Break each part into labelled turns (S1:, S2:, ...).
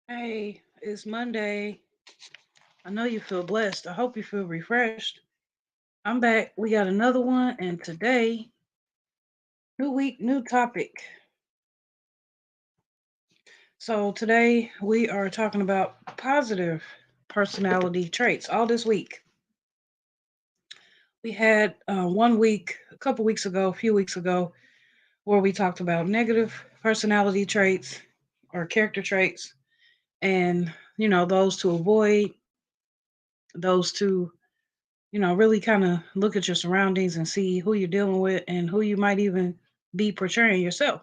S1: Hey, it's Monday. I know you feel blessed. I hope you feel refreshed. I'm back. We got another one, and today, new week, new topic. So, today we are talking about positive personality traits. All this week, we had 1 week, a couple weeks ago, a few weeks ago, where we talked about negative personality traits or character traits, and those to avoid, those to really kind of look at your surroundings and see who you're dealing with and who you might even be portraying yourself.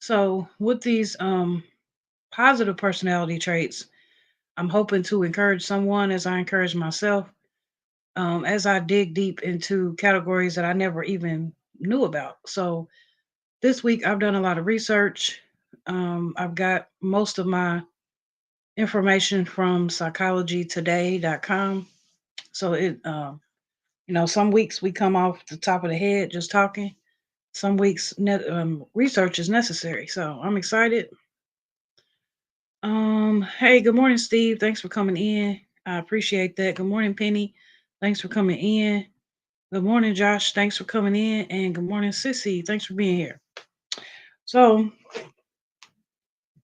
S1: So, with these positive personality traits, I'm hoping to encourage someone as I encourage myself, as I dig deep into categories that I never even knew about. So, this week I've done a lot of research. I've got most of my information from psychologytoday.com. So, some weeks we come off the top of the head just talking. Some weeks research is necessary. So I'm excited. Hey, good morning, Steve. Thanks for coming in. I appreciate that. Good morning, Penny. Thanks for coming in. Good morning, Josh. Thanks for coming in. And good morning, Sissy. Thanks for being here. So,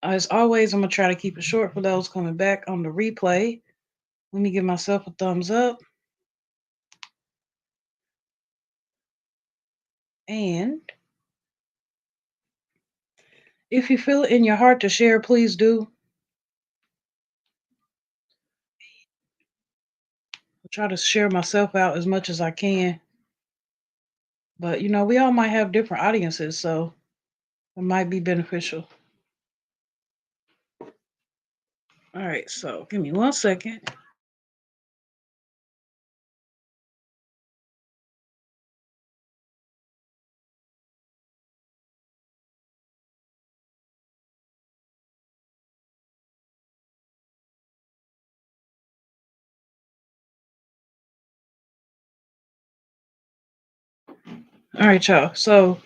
S1: as always, I'm going to try to keep it short for those coming back on the replay. Let me give myself a thumbs up. And if you feel it in your heart to share, please do. I'll try to share myself out as much as I can. But we all might have different audiences, so it might be beneficial. All right, so give me 1 second. All right, y'all. So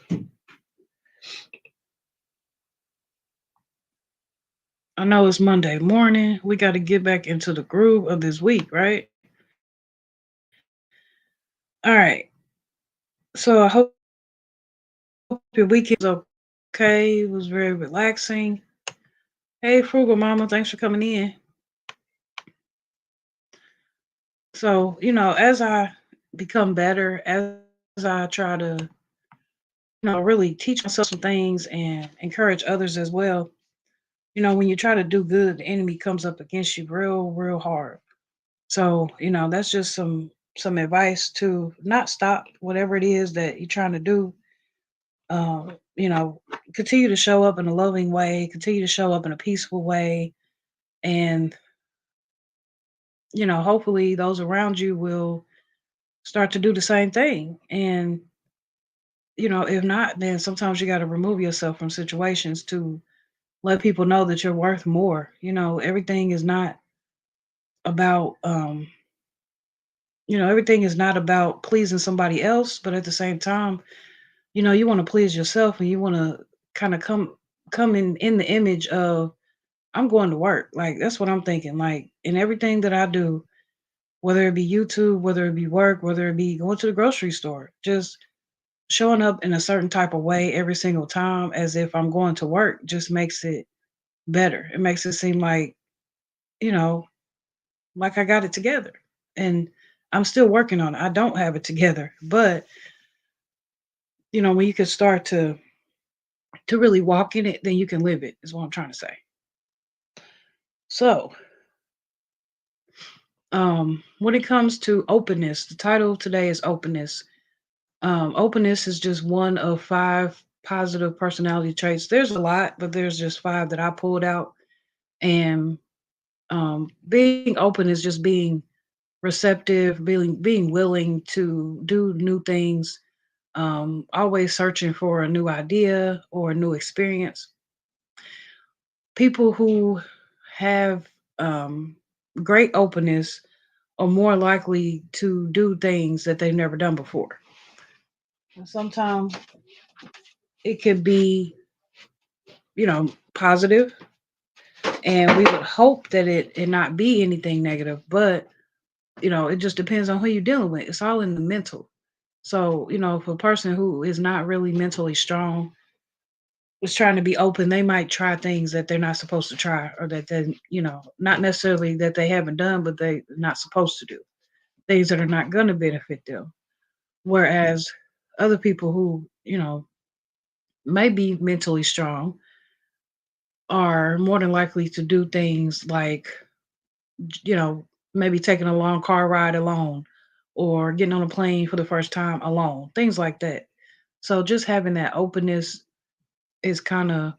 S1: I know it's Monday morning. We got to get back into the groove of this week, right? All right. So I hope your weekend was okay. It was very relaxing. Hey, Frugal Mama, thanks for coming in. So, as I become better, as I try to, really teach myself some things and encourage others as well, when you try to do good, the enemy comes up against you real, real hard. So, that's just some advice to not stop whatever it is that you're trying to do. Continue to show up in a loving way, continue to show up in a peaceful way, and hopefully those around you will start to do the same thing. And if not, then sometimes you got to remove yourself from situations to let people know that you're worth more. Everything is not about everything is not about pleasing somebody else, but at the same time, you want to please yourself and you want to kind of come in the image of I'm going to work. Like that's what I'm thinking. Like in everything that I do, whether it be YouTube, whether it be work, whether it be going to the grocery store, just showing up in a certain type of way every single time as if I'm going to work just makes it better. It makes it seem you know, like I got it together. And I'm still working on it. I don't have it together. But, when you can start to really walk in it, then you can live it, is what I'm trying to say. So, when it comes to openness, the title of today is openness. Openness is just one of five positive personality traits. There's a lot, but there's just five that I pulled out. And being open is just being receptive, being willing to do new things, always searching for a new idea or a new experience. People who have great openness are more likely to do things that they've never done before. And sometimes it could be, positive. And we would hope that it not be anything negative, but it just depends on who you're dealing with. It's all in the mental. So, if a person who is not really mentally strong is trying to be open, they might try things that they're not supposed to try, or that they, not necessarily that they haven't done, but they're not supposed to do things that are not going to benefit them. Whereas other people who, may be mentally strong are more than likely to do things like, you know, maybe taking a long car ride alone or getting on a plane for the first time alone, things like that. So just having that openness is kind of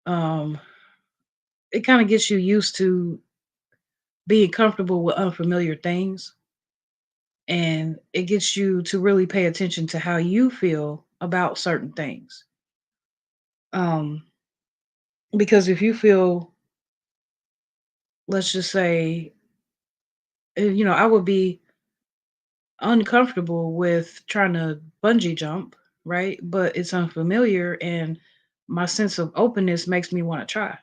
S1: um it kind of gets you used to being comfortable with unfamiliar things, and it gets you to really pay attention to how you feel about certain things. Um because if you feel, let's just say, I would be uncomfortable with trying to bungee jump, right? But it's unfamiliar, and my sense of openness makes me want to try.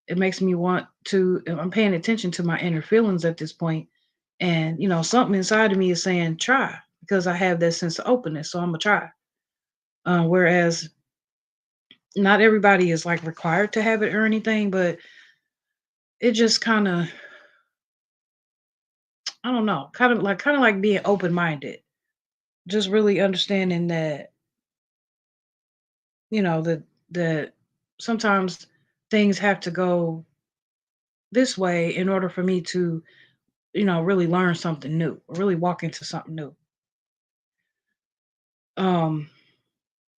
S1: It makes me want to, I'm paying attention to my inner feelings at this point. And, something inside of me is saying, try, because I have that sense of openness. So I'm going to try. Whereas not everybody is like required to have it or anything, but it just kind of, I don't know, kind of like being open minded. Just really understanding that that sometimes things have to go this way in order for me to, really learn something new, or really walk into something new. Um,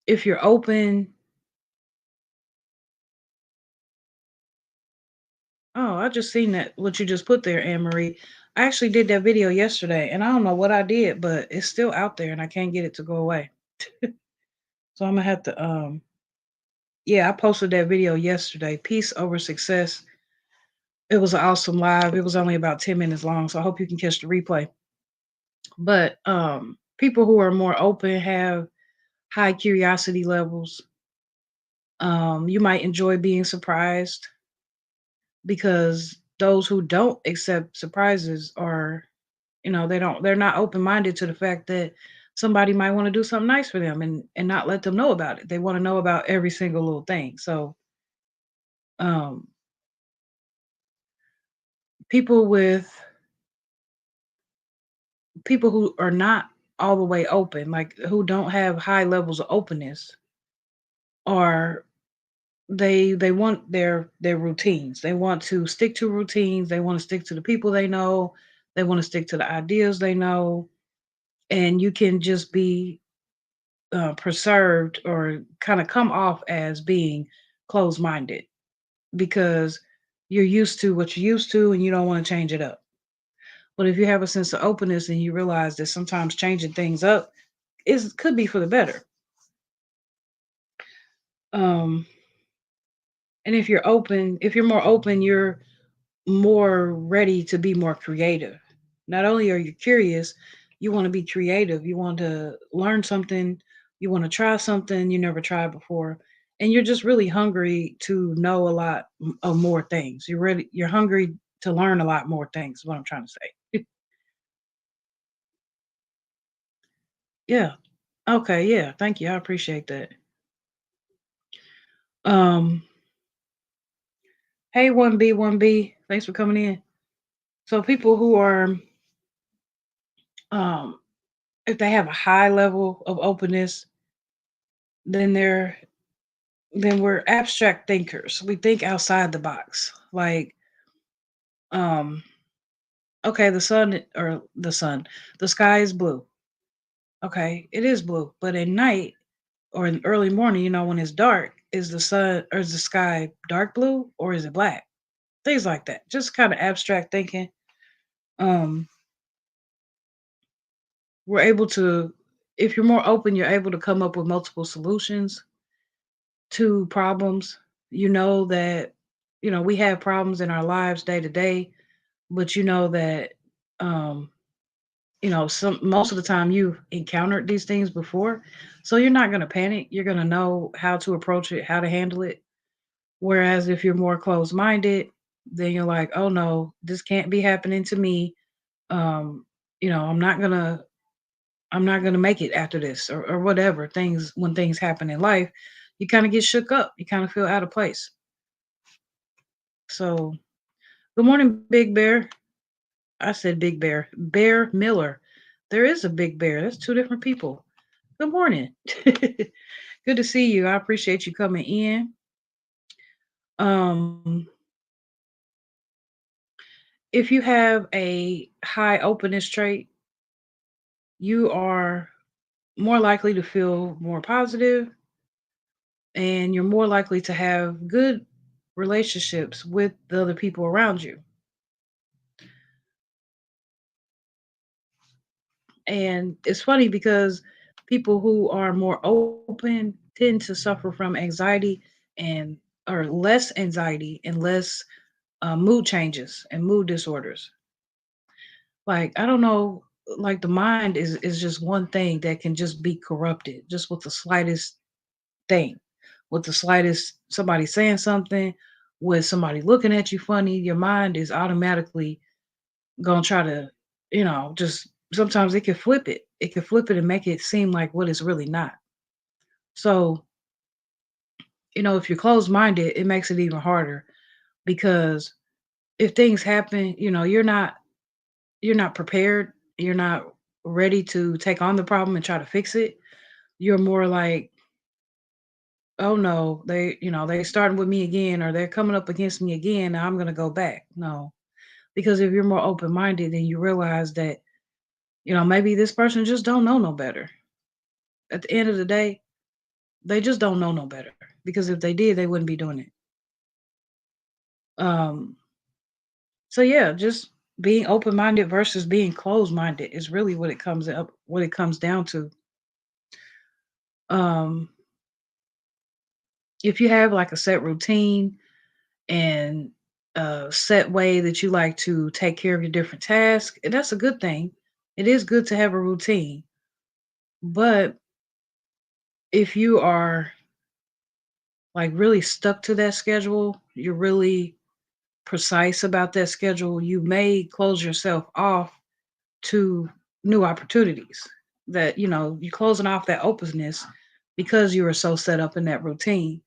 S1: if you're open, oh, I just seen that what you just put there, Anne Marie. I actually did that video yesterday, and I don't know what I did, but it's still out there, and I can't get it to go away. So I'm gonna have to, yeah, I posted that video yesterday. Peace over success. It was an awesome live. It was only about 10 minutes long, so I hope you can catch the replay. But people who are more open have high curiosity levels. You might enjoy being surprised, because those who don't accept surprises are, they're not open minded to the fact that somebody might want to do something nice for them, and not let them know about it. They want to know about every single little thing. So um, people with people who are not all the way open, like who don't have high levels of openness, are they want their routines. They want to stick to routines. They want to stick to the people they know. They want to stick to the ideas they know. And you can just be preserved, or kind of come off as being closed minded, because you're used to what you're used to and you don't want to change it up. But if you have a sense of openness and you realize that sometimes changing things up is could be for the better. Um, and if you're more open, you're more ready to be more creative. Not only are you curious, you want to be creative. You want to learn something, you want to try something you never tried before, and you're just really hungry to know a lot of more things. You're hungry to learn a lot more things, is what I'm trying to say. Yeah. Okay, yeah. Thank you. I appreciate that. Um hey, 1B. Thanks for coming in. So people who are um if they have a high level of openness, then we're abstract thinkers. We think outside the box. Like, um, okay, the sky is blue. Okay, it is blue. But at night or in early morning, when it's dark, is the sun or is the sky dark blue or is it black? Things like that. Just kind of abstract thinking. Um, we're able to, if you're more open, you're able to come up with multiple solutions to problems. You know that, we have problems in our lives day to day, but you know that, um some most of the time you've encountered these things before, so you're not going to panic. You're going to know how to approach it, how to handle it. Whereas if you're more closed minded, then you're like, oh no, this can't be happening to me. Um, I'm not gonna make it after this, or whatever things when things happen in life, you kind of get shook up. You kind of feel out of place. So, good morning, Big Bear. I said Big Bear. Bear Miller. There is a Big Bear. That's two different people. Good morning. Good to see you. I appreciate you coming in. Um, if you have a high openness trait, you are more likely to feel more positive, and you're more likely to have good relationships with the other people around you. And it's funny because people who are more open tend to suffer from anxiety and or less anxiety and less mood changes and mood disorders. Like I don't know, like the mind is just one thing that can just be corrupted just with the slightest thing, with the slightest somebody saying something, with somebody looking at you funny. Your mind is automatically gonna try to, just sometimes it can flip it. It can flip it and make it seem like what it's really not. So, if you're closed minded, it makes it even harder because if things happen, you're not prepared. You're not ready to take on the problem and try to fix it. You're more like, oh no, they starting with me again, or they're coming up against me again. Now I'm gonna go back. No, because if you're more open minded, then you realize that maybe this person just don't know no better. At the end of the day, they just don't know no better. Because if they did, they wouldn't be doing it. Um, so yeah, just being open minded versus being closed minded is really what it comes down to. Um, if you have like a set routine and a set way that you like to take care of your different tasks, that's a good thing. It is good to have a routine. But if you are like really stuck to that schedule, you're really precise about that schedule, you may close yourself off to new opportunities. That, you're closing off that openness because you were so set up in that routine.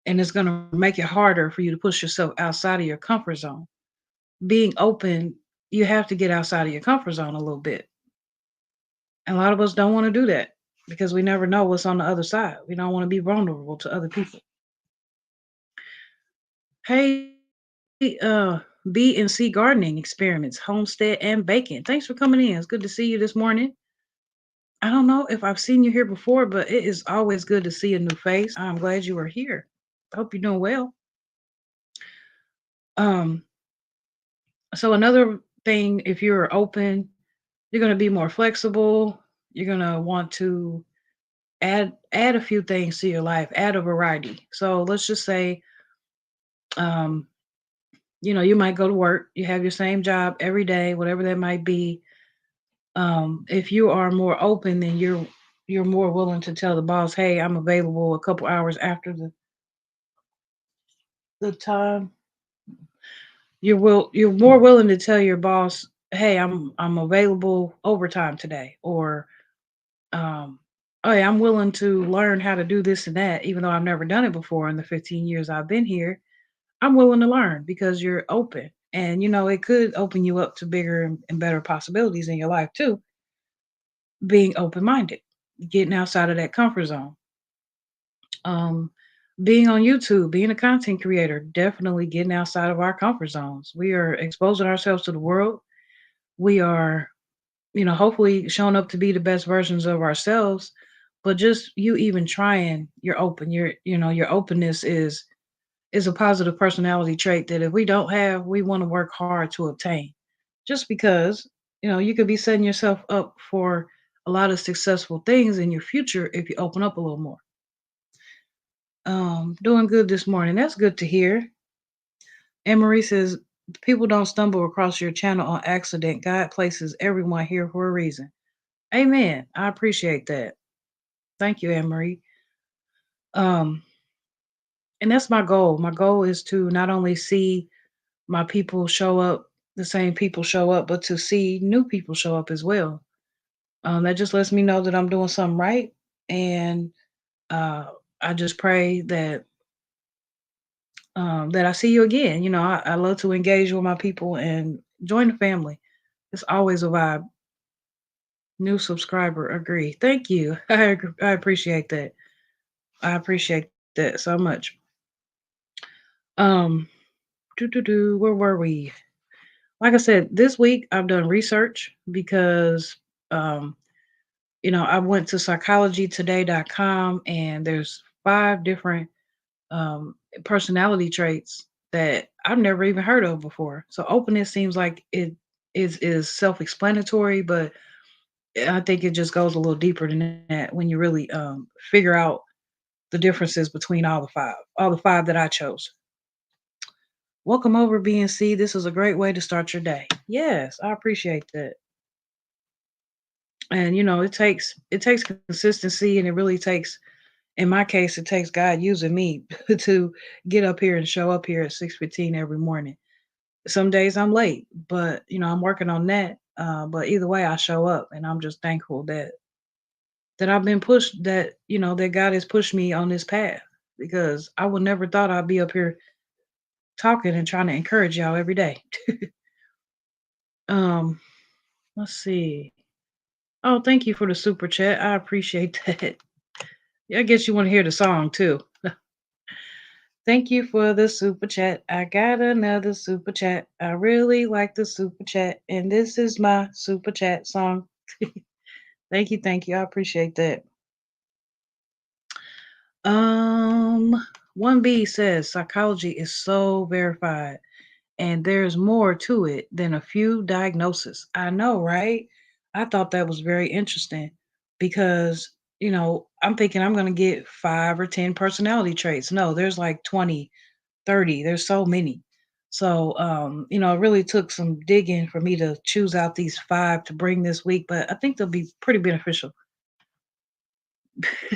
S1: And it's going to make it harder for you to push yourself outside of your comfort zone. Being open, you have to get outside of your comfort zone a little bit. And a lot of us don't want to do that because we never know what's on the other side. We don't want to be vulnerable to other people. Hey, uh, B and C gardening experiments, homestead and bacon. Thanks for coming in. It's good to see you this morning. I don't know if I've seen you here before, but it is always good to see a new face. I'm glad you are here. I hope you're doing well. Um, so another thing, if you're open, you're gonna be more flexible. You're gonna want to add a few things to your life, add a variety. So let's just say, um, you might go to work, you have your same job every day, whatever that might be. If you are more open, then you're more willing to tell the boss, "Hey, I'm available a couple hours after the time." You're more willing to tell your boss, "Hey, I'm available overtime today," or um, "Oh, yeah, I'm willing to learn how to do this and that, even though I've never done it before in the 15 years I've been here. I'm willing to learn because you're open." And it could open you up to bigger and better possibilities in your life too, being open minded, getting outside of that comfort zone. Um, being on YouTube, being a content creator, definitely getting outside of our comfort zones. We are exposing ourselves to the world. We are, hopefully showing up to be the best versions of ourselves. But just you even trying, you're open. Your openness is a positive personality trait that if we don't have, we want to work hard to obtain. Just because, you could be setting yourself up for a lot of successful things in your future if you open up a little more. Doing good this morning. That's good to hear. Anne Marie says, people don't stumble across your channel on accident. God places everyone here for a reason. Amen. I appreciate that. Thank you, Anne Marie. Um, And that's my goal. My goal is to not only see my people show up, the same people show up, but to see new people show up as well. That just lets me know that I'm doing something right. And uh, I just pray that I see you again. I love to engage with my people and join the family. It's always a vibe. New subscriber, agree. Thank you. I appreciate that. I appreciate that so much. Um, where were we? Like I said, this week I've done research because um, I went to psychologytoday.com and there's 5 different personality traits that I've never even heard of before. So openness seems like it is self-explanatory, but I think it just goes a little deeper than that when you really figure out the differences between all the five that I chose. Welcome over BNC. This is a great way to start your day. Yes, I appreciate that. And it takes consistency, and it really takes, in my case, it takes God using me to get up here and show up here at 6:15 every morning. Some days I'm late, but I'm working on that. But either way, I show up, and I'm just thankful that I've been pushed, that God has pushed me on this path, because I would never thought I'd be up here talking and trying to encourage y'all every day. Um, let's see. Oh, thank you for the super chat. I appreciate that. Yeah, I guess you want to hear the song too. Thank you for the super chat. I got another super chat. I really like the super chat, and this is my super chat song. Thank you, thank you. I appreciate that. Um, 1B says psychology is so verified, and there's more to it than a few diagnoses. I know, right? I thought that was very interesting because, I'm thinking I'm going to get 5 or 10 personality traits. No, there's like 20, 30. There's so many. So, it really took some digging for me to choose out these 5 to bring this week, but I think they'll be pretty beneficial.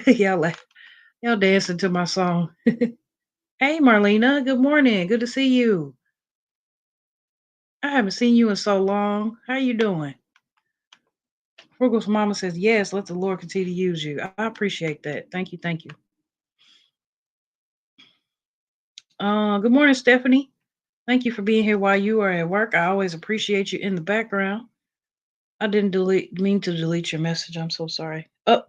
S1: Y'all dancing to my song. Hey, Marlena. Good morning. Good to see you. I haven't seen you in so long. How you doing? Frugal's mama says, yes, let the Lord continue to use you. I appreciate that. Thank you. Thank you. Good morning, Stephanie. Thank you for being here while you are at work. I always appreciate you in the background. I didn't mean to delete your message. I'm so sorry. Oh,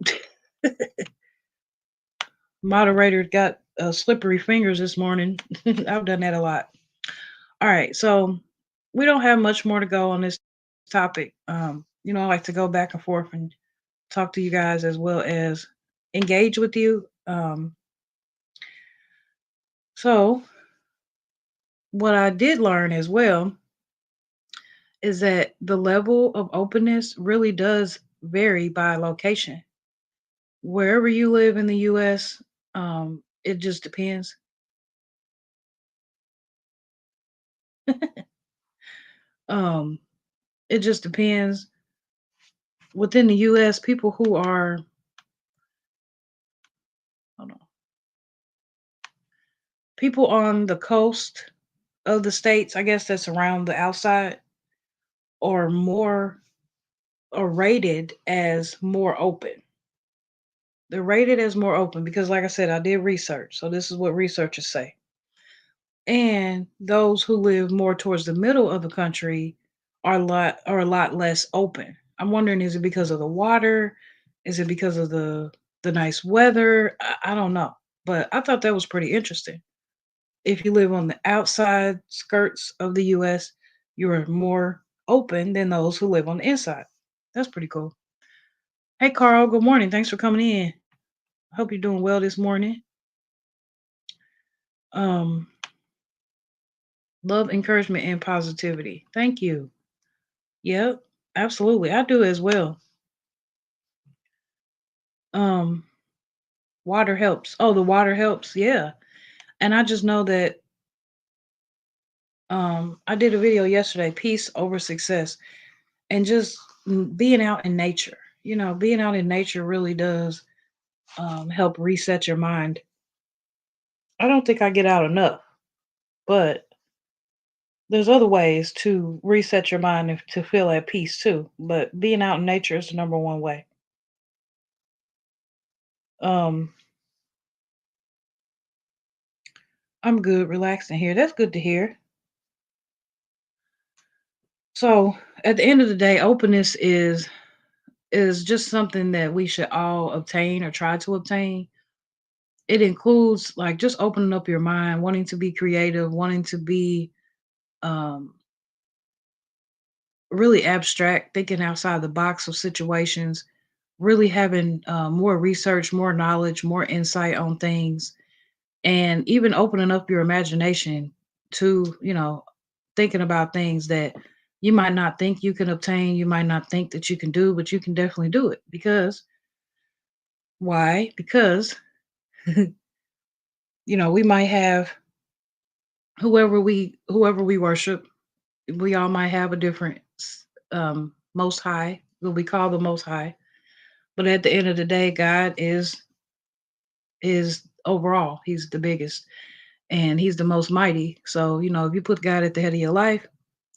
S1: moderator got slippery fingers this morning. I've done that a lot. All right, so we don't have much more to go on this topic. I like to go back and forth and talk to you guys as well as engage with you. So what I did learn as well is that the level of openness really does vary by location. Wherever you live in the US, it just depends. Um, it just depends. Within the US, people who are, hold on, people on the coast of the states, I guess that's around the outside, are more, are rated as more open. They're rated as more open because, like I said, I did research. So this is what researchers say. And those who live more towards the middle of the country are a lot less open. I'm wondering, is it because of the water? Is it because of the nice weather? I don't know. But I thought that was pretty interesting. If you live on the outside skirts of the US, you are more open than those who live on the inside. That's pretty cool. Hey Carl, good morning. Thanks for coming in. I hope you're doing well this morning. Um, love, encouragement, and positivity. Thank you. Yep, absolutely. I do as well. Um, water helps. Oh, the water helps. Yeah. And I just know that I did a video yesterday, peace over success, and just being out in nature. Being out in nature really does help reset your mind. I don't think I get out enough, but there's other ways to reset your mind and to feel at peace too. But being out in nature is the number one way. Um, I'm good, relaxing here. That's good to hear. So at the end of the day, openness is just something that we should all obtain or try to obtain. It includes like just opening up your mind, wanting to be creative, wanting to be um, really abstract, thinking outside the box of situations, really having more research, more knowledge, more insight on things, and even opening up your imagination to, thinking about things that you might not think you can obtain, you might not think that you can do, but you can definitely do it. Because why? Because, we might have whoever we worship, we all might have a different most high, what we call the most high. But at the end of the day, God is overall, he's the biggest and he's the most mighty. So, if you put God at the head of your life,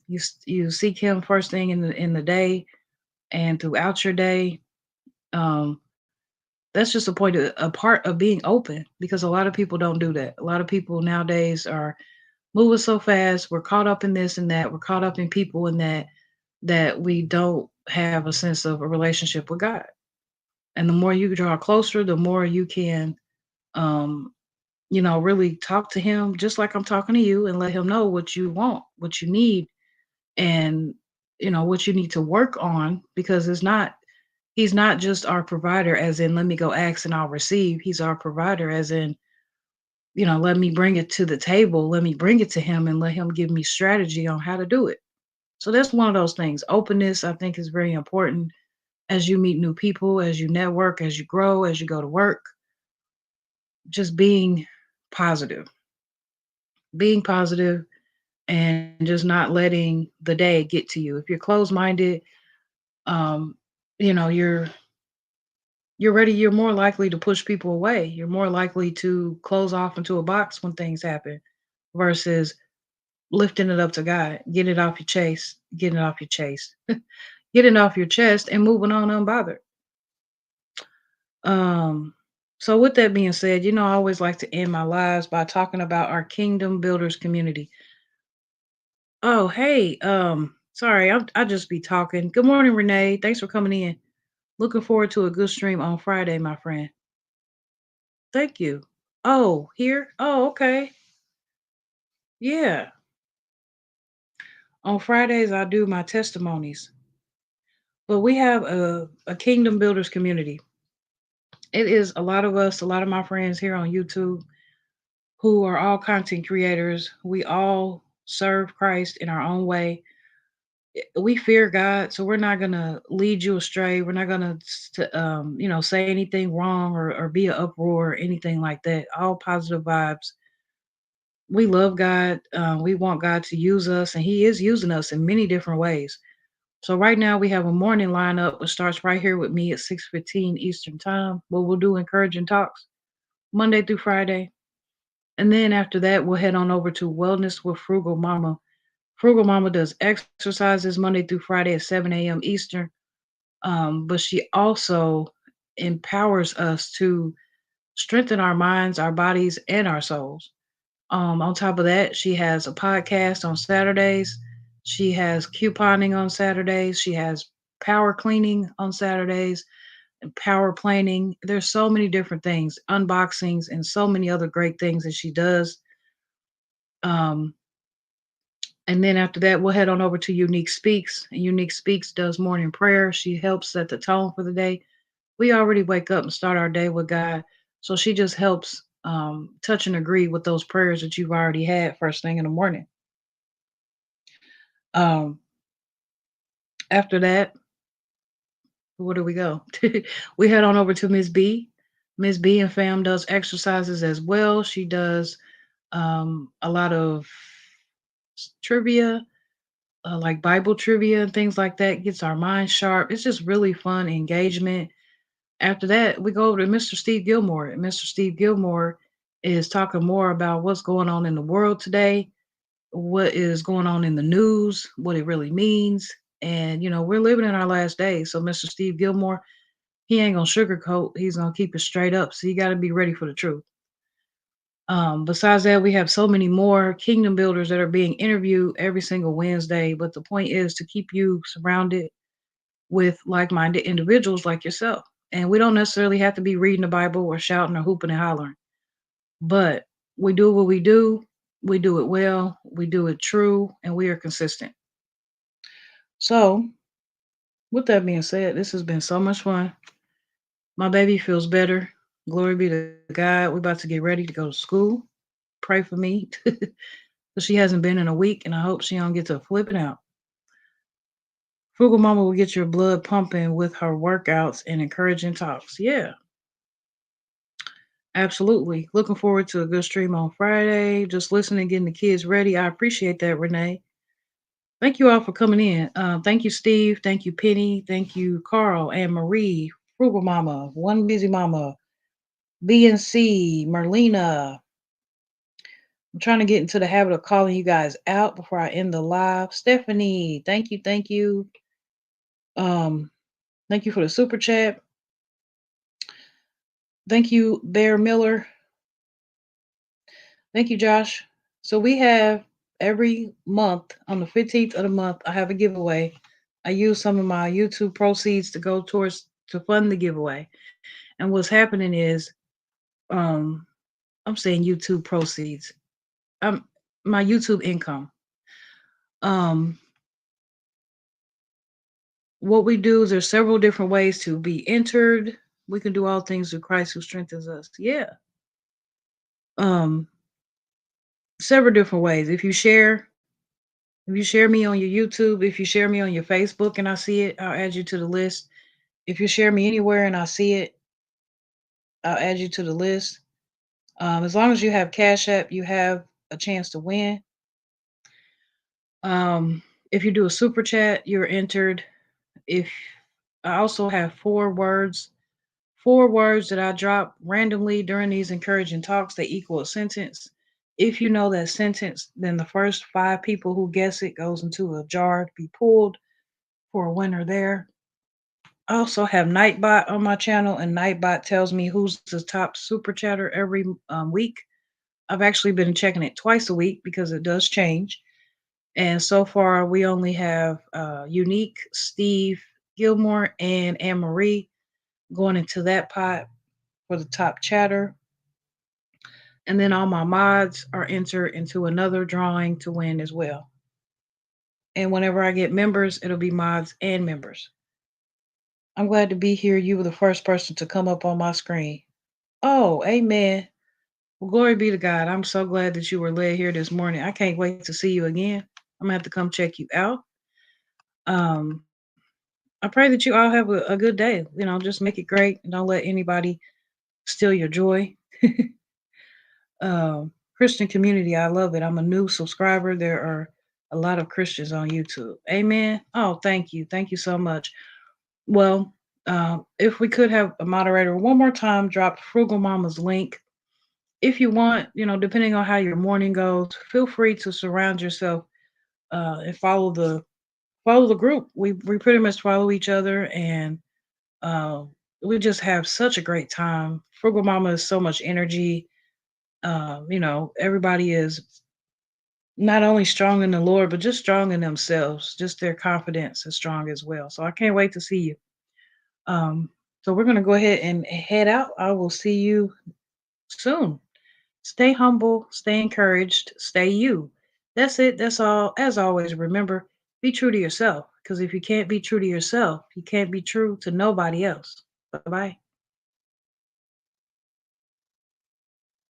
S1: you seek him first thing in the day and throughout your day. Um that's just a part of being open because a lot of people don't do that. A lot of people nowadays are moving so fast. We're caught up in this and that. We're caught up in people and that we don't have a sense of a relationship with God. And the more you draw closer, the more you can um really talk to him just like I'm talking to you and let him know what you want, what you need, and what you need to work on because he's not just our provider as in let me go ask and I'll receive. He's our provider as in, let me bring it to the table, let me bring it to him and let him give me strategy on how to do it. So that's one of those things. Openness I think is very important as you meet new people, as you network, as you grow, as you go to work, just positive, being positive and just not letting the day get to you. If you're closed-minded, um, you're ready, you're more likely to push people away. You're more likely to close off into a box when things happen versus lifting it up to God, getting it off your chest, getting it off your chest and moving on unbothered. Um, so with that being said, I always like to end my lives by talking about our Kingdom Builders community. Oh, hey, sorry, I just be talking. Good morning, Renee. Thanks for coming in. Looking forward to a good stream on Friday, my friend. Thank you. Oh, here? Oh, okay. Yeah. On Fridays, I do my testimonies. But we have a Kingdom Builders community. It is a lot of us, a lot of my friends here on YouTube who are all content creators. We all serve Christ in our own way. We fear God, so we're not gonna lead you astray. We're not gonna, say anything wrong or be an uproar or anything like that. All positive vibes. We love God. We want God to use us, and He is using us in many different ways. So right now we have a morning lineup which starts right here with me at 6:15 Eastern Time, where we'll do encouraging talks Monday through Friday. And then after that, we'll head on over to Wellness with Frugal Mama. Frugal Mama does exercises Monday through Friday at 7 a.m. Eastern. But she also empowers us to strengthen our minds, our bodies, and our souls. On top of that, she has a podcast on Saturdays. She has couponing on Saturdays. She has power cleaning on Saturdays and power planning. There's so many different things, unboxings, and so many other great things that she does. Um, and then after that, we'll head on over to Uniq Speaks. And Uniq Speaks does morning prayer. She helps set the tone for the day. We already wake up and start our day with God. So she just helps touch and agree with those prayers that you've already had first thing in the morning. Um, After that, where do we go? We head on over to Miss B. Miss B and Fam does exercises as well. She does a lot of trivia, like Bible trivia and things like that. Gets our minds sharp. It's just really fun engagement. After that, we go over to Mr. Steve Gilmore. And Mr. Steve Gilmore is talking more about what's going on in the world today, what is going on in the news, what it really means. And, we're living in our last days. So Mr. Steve Gilmore, he ain't gonna sugarcoat, he's gonna keep it straight up. So you gotta be ready for the truth. Besides that, we have so many more kingdom builders that are being interviewed every single Wednesday. But the point is to keep you surrounded with like minded individuals like yourself. And we don't necessarily have to be reading the Bible or shouting or hooping and hollering, but we do what we do it well, we do it true, and we are consistent. So, with that being said, this has been so much fun. My baby feels better. Glory be to God. We're about to get ready to go to school. Pray for me. Because she hasn't been in a week, and I hope she don't get to flipping out. Frugal Mama will get your blood pumping with her workouts and encouraging talks. Yeah, absolutely. Looking forward to a good stream on Friday. Just listening, getting the kids ready. I appreciate that, Renee. Thank you all for coming in. Thank you, Steve. Thank you, Penny. Thank you, Carl and Marie, Frugal Mama, One Busy Mama, BNC, Merlina. I'm trying to get into the habit of calling you guys out before I end the live. Stephanie, thank you, thank you. Um, Thank you for the super chat. Thank you, Bear Miller. Thank you, Josh. So we have every month on the 15th of the month, I have a giveaway. I use some of my YouTube proceeds to go towards to fund the giveaway. And what's happening is, um, I'm saying YouTube proceeds. My YouTube income. Um, what we do is there's several different ways to be entered. We can do all things through Christ who strengthens us. Yeah. Um, Several different ways. If you share me on your YouTube, if you share me on your Facebook and I see it, I'll add you to the list. If you share me anywhere and I see it, I'll add you to the list. As long as you have Cash App, you have a chance to win. If you do a super chat, you're entered. If I also have four words that I drop randomly during these encouraging talks that equal a sentence. If you know that sentence, then the first five people who guess it goes into a jar to be pulled for a winner there. I also have Nightbot on my channel, and Nightbot tells me who's the top super chatter every week. I've actually been checking it twice a week because it does change. And so far, we only have Unique, Steve, Gilmore, and Anne Marie going into that pot for the top chatter. And then all my mods are entered into another drawing to win as well. And whenever I get members, it'll be mods and members. I'm glad to be here. You were the first person to come up on my screen. Oh, amen. Well, glory be to God. I'm so glad that you were led here this morning. I can't wait to see you again. I'm gonna have to come check you out. Um, I pray that you all have a good day. Just make it great and don't let anybody steal your joy. Christian community, I love it. I'm a new subscriber. There are a lot of Christians on YouTube. Amen. Oh, thank you. Thank you so much. Well, if we could have a moderator one more time, drop Frugal Mama's link. If you want, depending on how your morning goes, feel free to surround yourself and follow the group. We pretty much follow each other, and uh, we just have such a great time. Frugal Mama is so much energy. Everybody is not only strong in the Lord, but just strong in themselves. Just their confidence is strong as well. So I can't wait to see you. Um, so we're gonna go ahead and head out. I will see you soon. Stay humble, stay encouraged, stay you. That's it. That's all. As always, remember, be true to yourself. Because if you can't be true to yourself, you can't be true to nobody else. Bye bye.